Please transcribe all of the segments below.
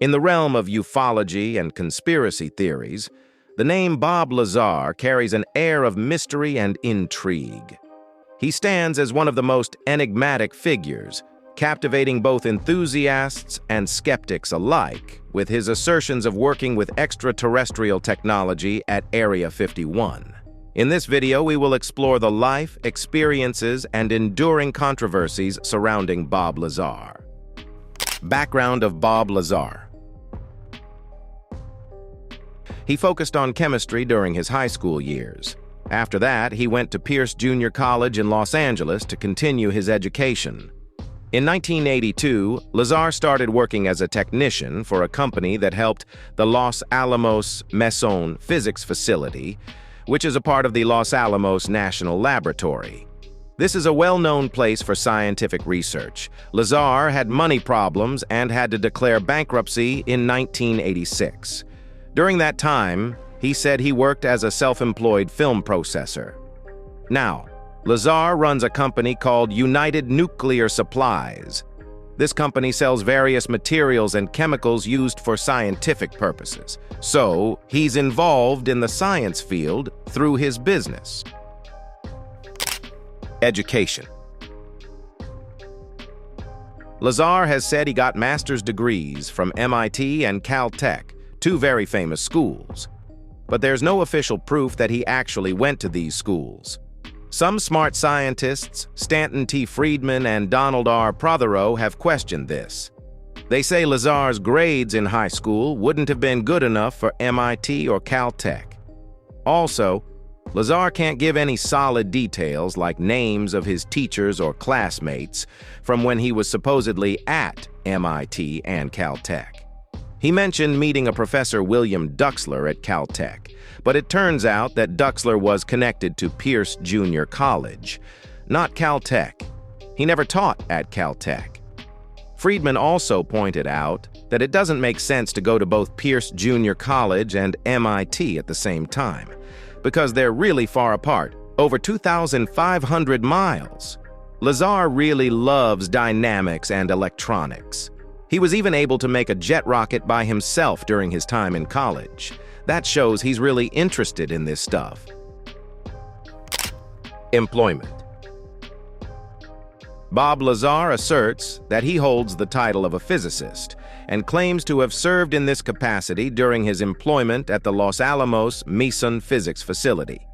In the realm of ufology and conspiracy theories, the name Bob Lazar carries an air of mystery and intrigue. He stands as one of the most enigmatic figures, captivating both enthusiasts and skeptics alike, with his assertions of working with extraterrestrial technology at Area 51. In this video, we will explore the life, experiences, and enduring controversies surrounding Bob Lazar. Background of Bob Lazar. He focused on chemistry during his high school years. After that, he went to Pierce Junior College in Los Angeles to continue his education. In 1982, Lazar started working as a technician for a company that helped the Los Alamos Meson Physics Facility, which is a part of the Los Alamos National Laboratory. This is a well-known place for scientific research. Lazar had money problems and had to declare bankruptcy in 1986. During that time, he said he worked as a self-employed film processor. Now, Lazar runs a company called United Nuclear Supplies. This company sells various materials and chemicals used for scientific purposes. So, he's involved in the science field through his business. Education. Lazar has said he got master's degrees from MIT and Caltech, two very famous schools. But there's no official proof that he actually went to these schools. Some smart scientists, Stanton T. Friedman and Donald R. Prothero, have questioned this. They say Lazar's grades in high school wouldn't have been good enough for MIT or Caltech. Also, Lazar can't give any solid details like names of his teachers or classmates from when he was supposedly at MIT and Caltech. He mentioned meeting a Professor William Duxler at Caltech, but it turns out that Duxler was connected to Pierce Junior College, not Caltech. He never taught at Caltech. Friedman also pointed out that it doesn't make sense to go to both Pierce Junior College and MIT at the same time, because they're really far apart, over 2,500 miles. Lazar really loves dynamics and electronics. He was even able to make a jet rocket by himself during his time in college. That shows he's really interested in this stuff. Employment. Bob Lazar asserts that he holds the title of a physicist and claims to have served in this capacity during his employment at the Los Alamos Meson Physics Facility.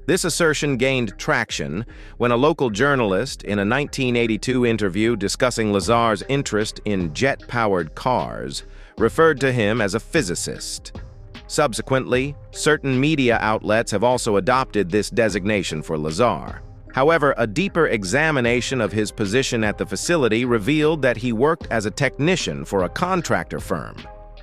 This assertion gained traction when a local journalist, in a 1982 interview discussing Lazar's interest in jet-powered cars, referred to him as a physicist. Subsequently, certain media outlets have also adopted this designation for Lazar. However, a deeper examination of his position at the facility revealed that he worked as a technician for a contractor firm,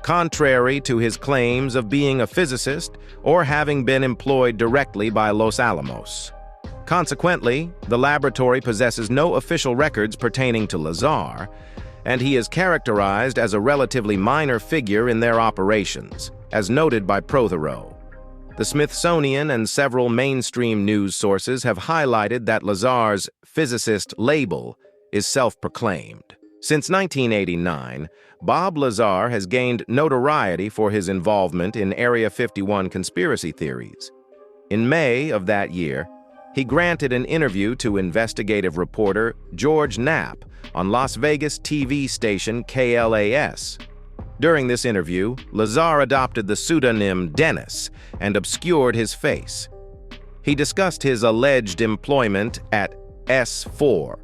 contrary to his claims of being a physicist or having been employed directly by Los Alamos. Consequently, the laboratory possesses no official records pertaining to Lazar, and he is characterized as a relatively minor figure in their operations, as noted by Prothero. The Smithsonian and several mainstream news sources have highlighted that Lazar's physicist label is self-proclaimed. Since 1989, Bob Lazar has gained notoriety for his involvement in Area 51 conspiracy theories. In May of that year, he granted an interview to investigative reporter George Knapp on Las Vegas TV station KLAS. During this interview, Lazar adopted the pseudonym Dennis and obscured his face. He discussed his alleged employment at S4,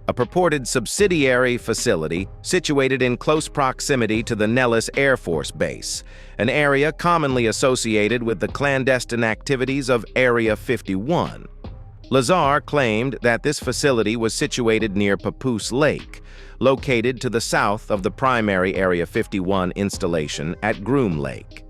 a purported subsidiary facility situated in close proximity to the Nellis Air Force Base, an area commonly associated with the clandestine activities of Area 51. Lazar claimed that this facility was situated near Papoose Lake, located to the south of the primary Area 51 installation at Groom Lake.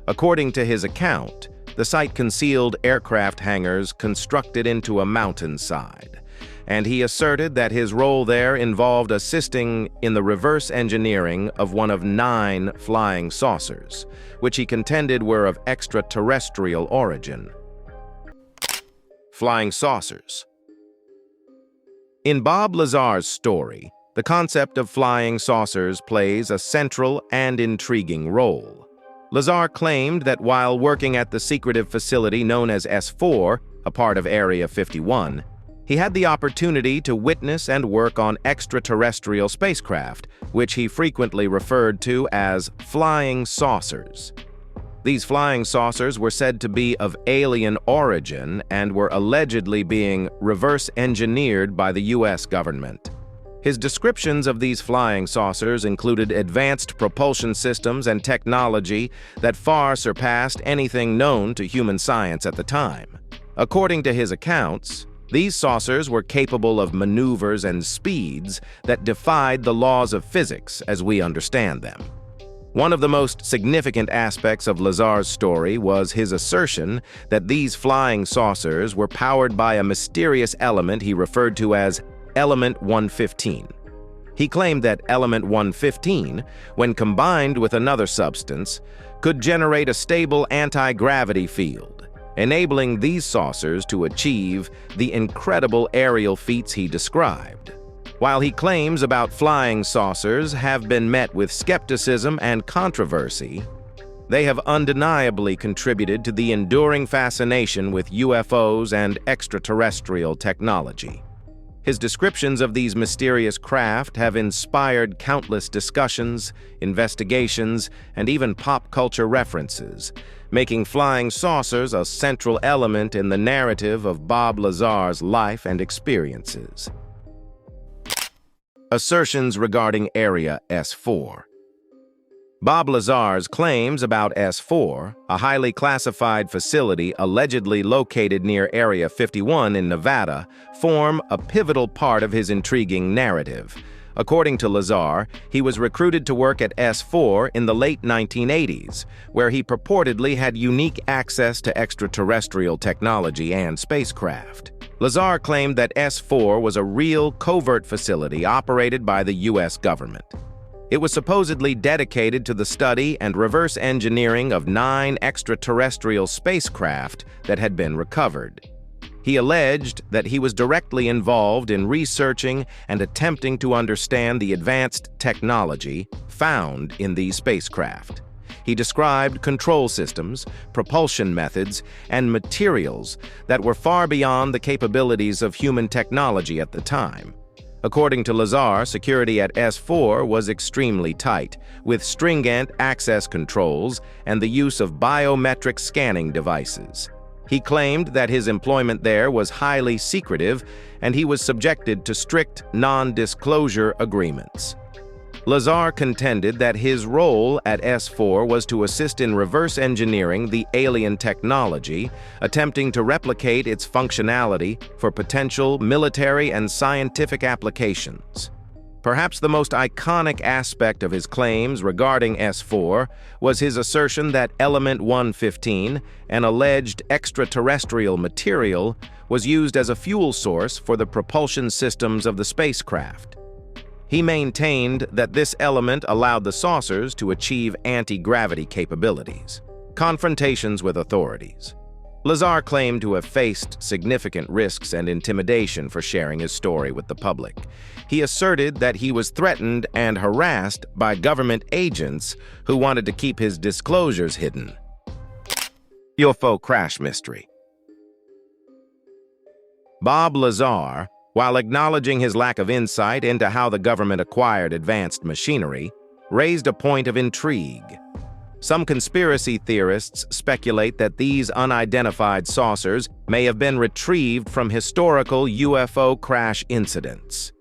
According to his account, the site concealed aircraft hangars constructed into a mountainside, and he asserted that his role there involved assisting in the reverse engineering of one of 9 flying saucers, which he contended were of extraterrestrial origin. Flying saucers. In Bob Lazar's story, The concept of flying saucers plays a central and intriguing role. Lazar claimed that while working at the secretive facility known as S4, a part of Area 51, he had the opportunity to witness and work on extraterrestrial spacecraft, which he frequently referred to as flying saucers. These flying saucers were said to be of alien origin and were allegedly being reverse engineered by the U.S. government. His descriptions of these flying saucers included advanced propulsion systems and technology that far surpassed anything known to human science at the time. According to his accounts, these saucers were capable of maneuvers and speeds that defied the laws of physics as we understand them. One of the most significant aspects of Lazar's story was his assertion that these flying saucers were powered by a mysterious element he referred to as Element 115. He claimed that Element 115, when combined with another substance, could generate a stable anti-gravity field, enabling these saucers to achieve the incredible aerial feats he described. While he claims about flying saucers have been met with skepticism and controversy, they have undeniably contributed to the enduring fascination with UFOs and extraterrestrial technology. His descriptions of these mysterious craft have inspired countless discussions, investigations, and even pop culture references, making flying saucers a central element in the narrative of Bob Lazar's life and experiences. Assertions regarding Area S4. Bob Lazar's claims about S4, a highly classified facility allegedly located near Area 51 in Nevada, form a pivotal part of his intriguing narrative. According to Lazar, he was recruited to work at S4 in the late 1980s, where he purportedly had unique access to extraterrestrial technology and spacecraft. Lazar claimed that S4 was a real covert facility operated by the U.S. government. It was supposedly dedicated to the study and reverse engineering of 9 extraterrestrial spacecraft that had been recovered. He alleged that he was directly involved in researching and attempting to understand the advanced technology found in these spacecraft. He described control systems, propulsion methods, and materials that were far beyond the capabilities of human technology at the time. According to Lazar, security at S4 was extremely tight, with stringent access controls and the use of biometric scanning devices. He claimed that his employment there was highly secretive, and he was subjected to strict non-disclosure agreements. Lazar contended that his role at S4 was to assist in reverse engineering the alien technology, attempting to replicate its functionality for potential military and scientific applications. Perhaps the most iconic aspect of his claims regarding S4 was his assertion that Element 115, an alleged extraterrestrial material, was used as a fuel source for the propulsion systems of the spacecraft. He maintained that this element allowed the saucers to achieve anti-gravity capabilities. Confrontations with authorities. Lazar claimed to have faced significant risks and intimidation for sharing his story with the public. He asserted that he was threatened and harassed by government agents who wanted to keep his disclosures hidden. UFO crash mystery. Bob Lazar, while acknowledging his lack of insight into how the government acquired advanced machinery, raised a point of intrigue. Some conspiracy theorists speculate that these unidentified saucers may have been retrieved from historical UFO crash incidents.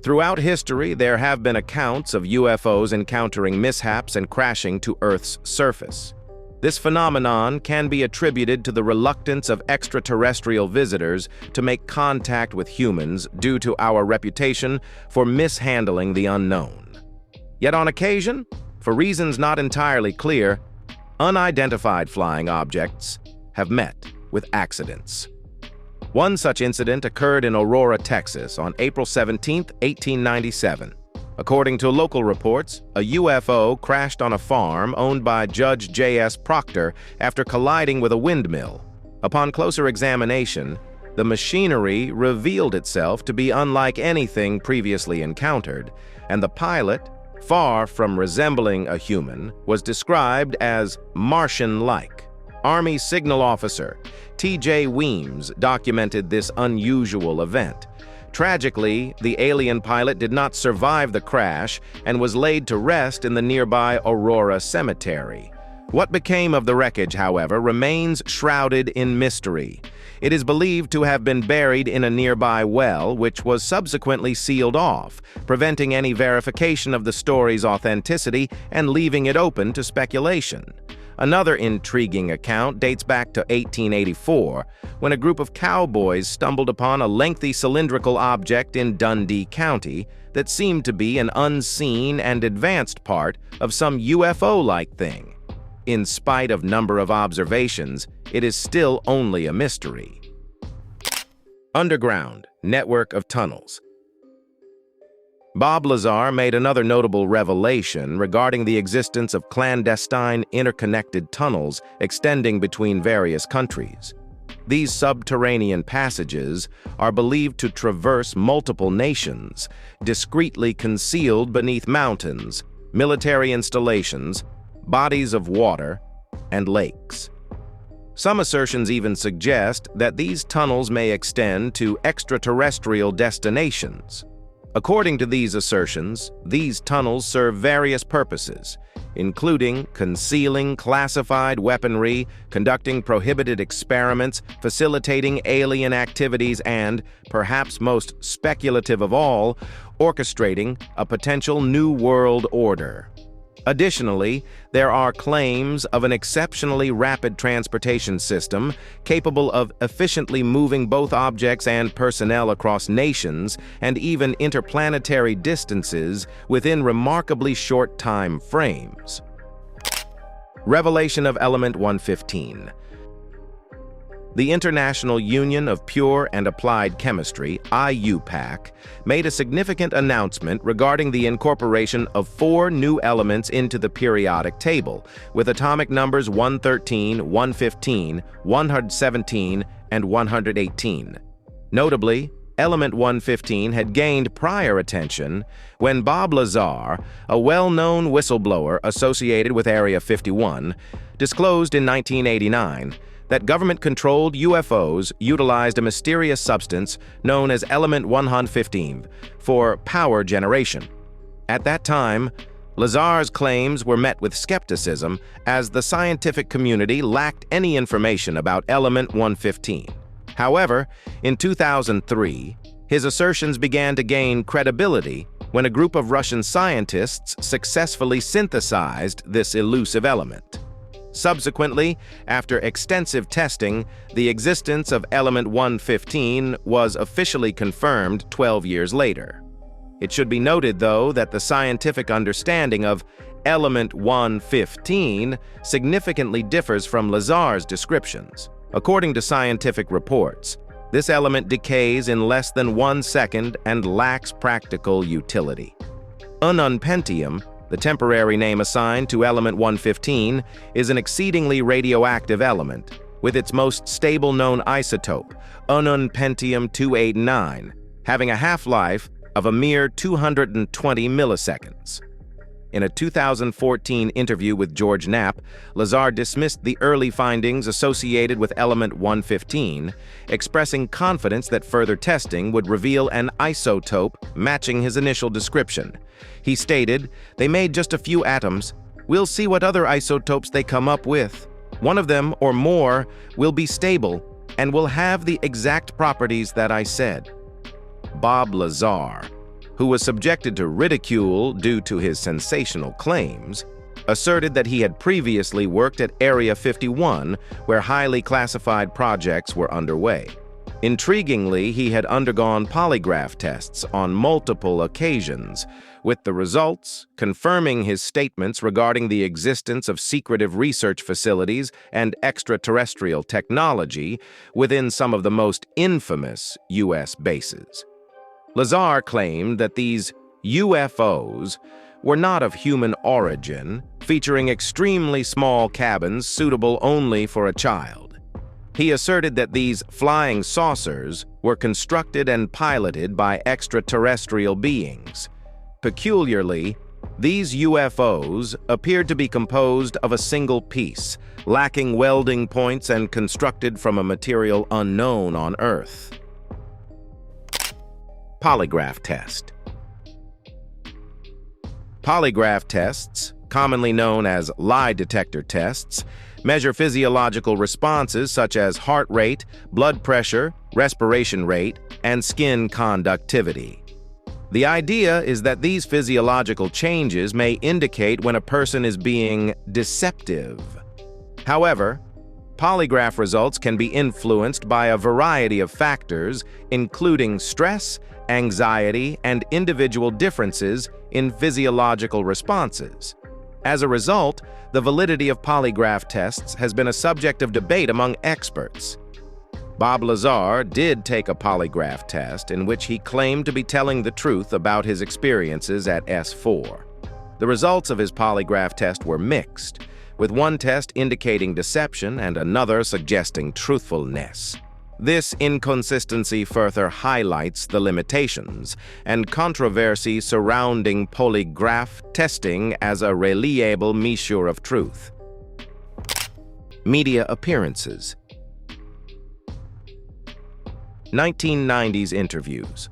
Throughout history, there have been accounts of UFOs encountering mishaps and crashing to Earth's surface. This phenomenon can be attributed to the reluctance of extraterrestrial visitors to make contact with humans due to our reputation for mishandling the unknown. Yet on occasion, for reasons not entirely clear, unidentified flying objects have met with accidents. One such incident occurred in Aurora, Texas on April 17, 1897. According to local reports, a UFO crashed on a farm owned by Judge J.S. Proctor after colliding with a windmill. Upon closer examination, the machinery revealed itself to be unlike anything previously encountered, and the pilot, far from resembling a human, was described as Martian-like. Army signal officer T.J. Weems documented this unusual event. Tragically, the alien pilot did not survive the crash and was laid to rest in the nearby Aurora Cemetery. What became of the wreckage, however, remains shrouded in mystery. It is believed to have been buried in a nearby well, which was subsequently sealed off, preventing any verification of the story's authenticity and leaving it open to speculation. Another intriguing account dates back to 1884, when a group of cowboys stumbled upon a lengthy cylindrical object in Dundee County that seemed to be an unseen and advanced part of some UFO-like thing. In spite of number of observations, it is still only a mystery. Underground network of tunnels. Bob Lazar made another notable revelation regarding the existence of clandestine, interconnected tunnels extending between various countries. These subterranean passages are believed to traverse multiple nations, discreetly concealed beneath mountains, military installations, bodies of water, and lakes. Some assertions even suggest that these tunnels may extend to extraterrestrial destinations. According to these assertions, these tunnels serve various purposes, including concealing classified weaponry, conducting prohibited experiments, facilitating alien activities, and, perhaps most speculative of all, orchestrating a potential new world order. Additionally, there are claims of an exceptionally rapid transportation system capable of efficiently moving both objects and personnel across nations and even interplanetary distances within remarkably short time frames. Revelation of Element 115. The International Union of Pure and Applied Chemistry, IUPAC, made a significant announcement regarding the incorporation of 4 new elements into the periodic table, with atomic numbers 113, 115, 117, and 118. Notably, Element 115 had gained prior attention when Bob Lazar, a well-known whistleblower associated with Area 51, disclosed in 1989 that government-controlled UFOs utilized a mysterious substance known as Element 115 for power generation. At that time, Lazar's claims were met with skepticism as the scientific community lacked any information about Element 115. However, in 2003, his assertions began to gain credibility when a group of Russian scientists successfully synthesized this elusive element. Subsequently, after extensive testing, the existence of Element 115 was officially confirmed 12 years later. It should be noted, though, that the scientific understanding of Element 115 significantly differs from Lazar's descriptions. According to scientific reports, this element decays in less than 1 second and lacks practical utility. Ununpentium, the temporary name assigned to Element 115, is an exceedingly radioactive element, with its most stable known isotope, Ununpentium-289, having a half-life of a mere 220 milliseconds. In a 2014 interview with George Knapp, Lazar dismissed the early findings associated with Element 115, expressing confidence that further testing would reveal an isotope matching his initial description. He stated, "They made just a few atoms. We'll see what other isotopes they come up with. One of them, or more, will be stable and will have the exact properties that I said." Bob Lazar, who was subjected to ridicule due to his sensational claims, asserted that he had previously worked at Area 51, where highly classified projects were underway. Intriguingly, he had undergone polygraph tests on multiple occasions, with the results confirming his statements regarding the existence of secretive research facilities and extraterrestrial technology within some of the most infamous U.S. bases. Lazar claimed that these UFOs were not of human origin, featuring extremely small cabins suitable only for a child. He asserted that these flying saucers were constructed and piloted by extraterrestrial beings. Peculiarly, these UFOs appeared to be composed of a single piece, lacking welding points and constructed from a material unknown on Earth. Polygraph test. Polygraph tests, commonly known as lie detector tests, measure physiological responses such as heart rate, blood pressure, respiration rate, and skin conductivity. The idea is that these physiological changes may indicate when a person is being deceptive. However, polygraph results can be influenced by a variety of factors, including stress, anxiety, and individual differences in physiological responses. As a result, the validity of polygraph tests has been a subject of debate among experts. Bob Lazar did take a polygraph test in which he claimed to be telling the truth about his experiences at S4. The results of his polygraph test were mixed, with one test indicating deception and another suggesting truthfulness. This inconsistency further highlights the limitations and controversy surrounding polygraph testing as a reliable measure of truth. Media appearances. 1990s interviews.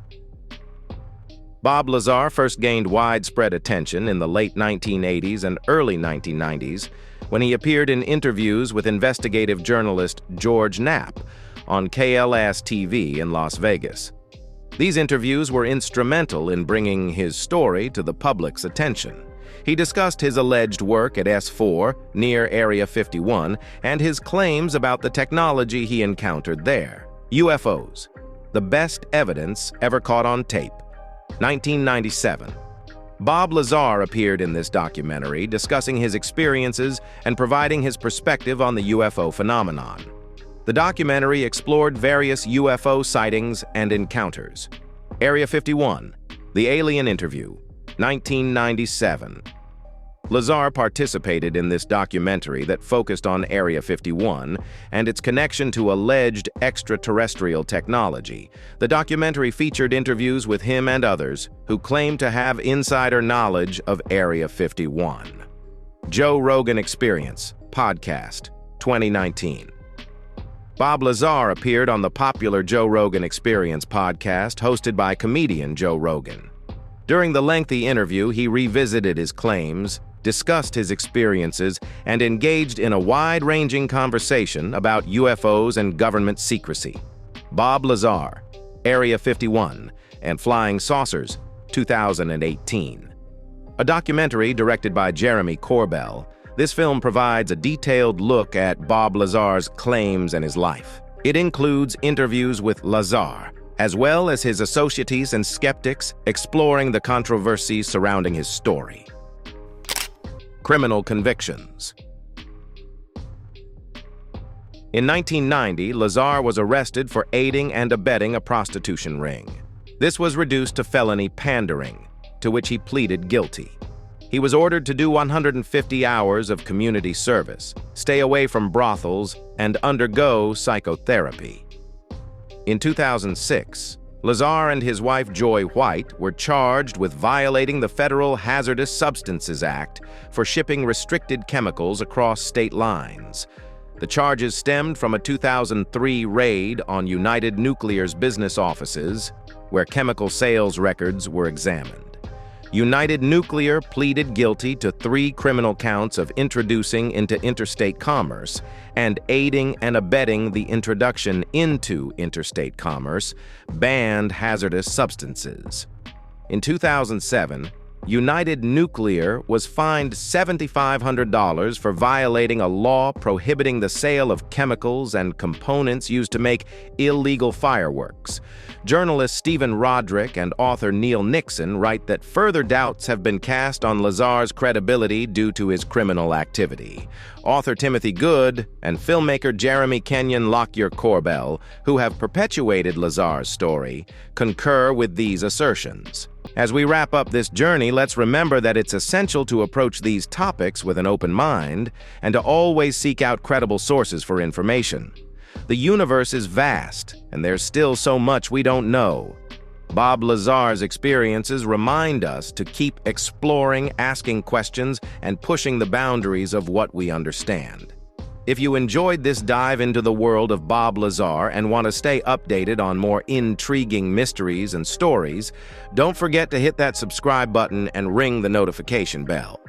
Bob Lazar first gained widespread attention in the late 1980s and early 1990s when he appeared in interviews with investigative journalist George Knapp on KLAS-TV in Las Vegas. These interviews were instrumental in bringing his story to the public's attention. He discussed his alleged work at S4 near Area 51 and his claims about the technology he encountered there. UFOs, the best evidence ever caught on tape. 1997. Bob Lazar appeared in this documentary discussing his experiences and providing his perspective on the UFO phenomenon. The documentary explored various UFO sightings and encounters. Area 51, The Alien Interview, 1997. Lazar participated in this documentary that focused on Area 51 and its connection to alleged extraterrestrial technology. The documentary featured interviews with him and others who claimed to have insider knowledge of Area 51. Joe Rogan Experience, Podcast, 2019. Bob Lazar appeared on the popular Joe Rogan Experience podcast hosted by comedian Joe Rogan. During the lengthy interview, he revisited his claims, discussed his experiences, and engaged in a wide-ranging conversation about UFOs and government secrecy. Bob Lazar, Area 51, and Flying Saucers, 2018. A documentary directed by Jeremy Corbell, this film provides a detailed look at Bob Lazar's claims and his life. It includes interviews with Lazar, as well as his associates and skeptics exploring the controversies surrounding his story. Criminal convictions. In 1990, Lazar was arrested for aiding and abetting a prostitution ring. This was reduced to felony pandering, to which he pleaded guilty. He was ordered to do 150 hours of community service, stay away from brothels, and undergo psychotherapy. In 2006, Lazar and his wife Joy White were charged with violating the Federal Hazardous Substances Act for shipping restricted chemicals across state lines. The charges stemmed from a 2003 raid on United Nuclear's business offices, where chemical sales records were examined. United Nuclear pleaded guilty to 3 criminal counts of introducing into interstate commerce and aiding and abetting the introduction into interstate commerce banned hazardous substances. In 2007, United Nuclear was fined $7,500 for violating a law prohibiting the sale of chemicals and components used to make illegal fireworks. Journalist Stephen Roderick and author Neil Nixon write that further doubts have been cast on Lazar's credibility due to his criminal activity. Author Timothy Good and filmmaker Jeremy Kenyon Lockyer Corbell, who have perpetuated Lazar's story, concur with these assertions. As we wrap up this journey, let's remember that it's essential to approach these topics with an open mind and to always seek out credible sources for information. The universe is vast, and there's still so much we don't know. Bob Lazar's experiences remind us to keep exploring, asking questions, and pushing the boundaries of what we understand. If you enjoyed this dive into the world of Bob Lazar and want to stay updated on more intriguing mysteries and stories, don't forget to hit that subscribe button and ring the notification bell.